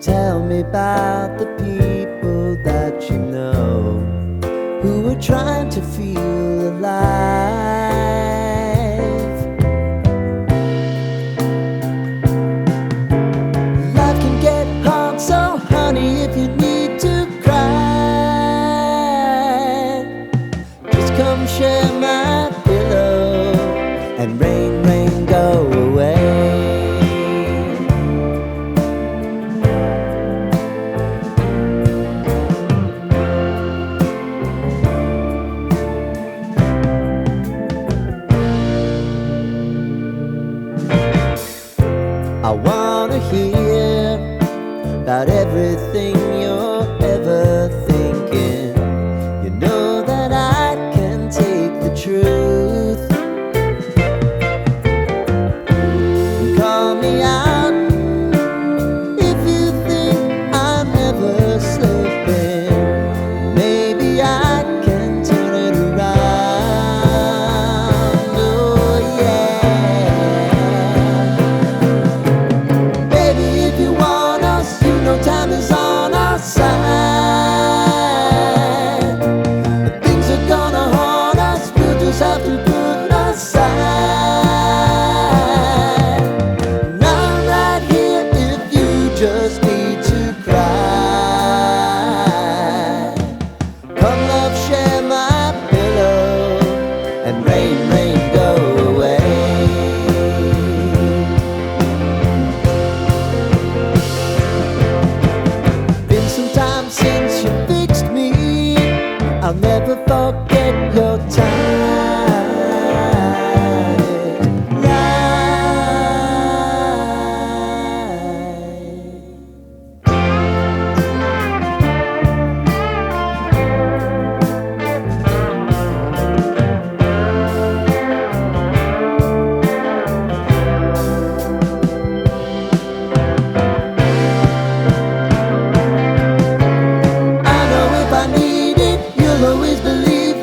Tell me about the people that you know who are trying to feel alive. Life can get hard, so honey, if you need to cry, just come share my pillow and rain, rain, go away. I wanna hear about everything you're ever thinking. You know that I can take the truth. Call me out if you think I'm never slipping. Maybe I can turn it around. Oh yeah. Baby, if you want us, you know time is on our side. If things are gonna haunt us, we'll just have to put aside. And I'm right here if you just need to cry. Come love, share my pillow and rain, rain, go away. Been some time since you fixed me. I'll never forget your I know if I need it, you'll always believe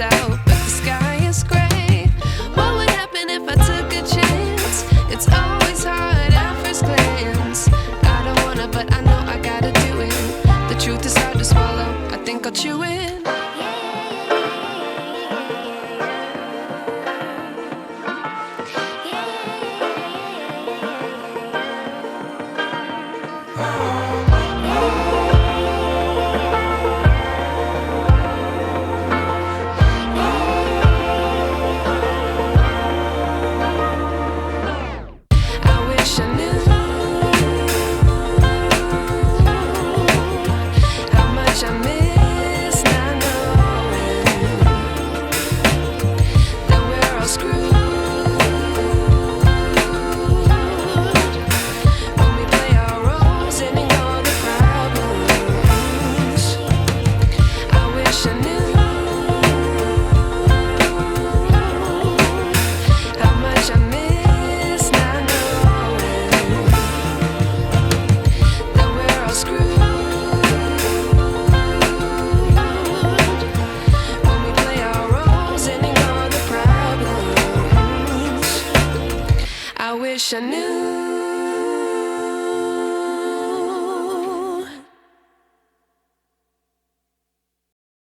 out, but the sky is gray. What would happen if I took a chance? It's always hard at first glance. I don't wanna, but I know I gotta do it. The truth is hard to swallow, I think I'll chew it.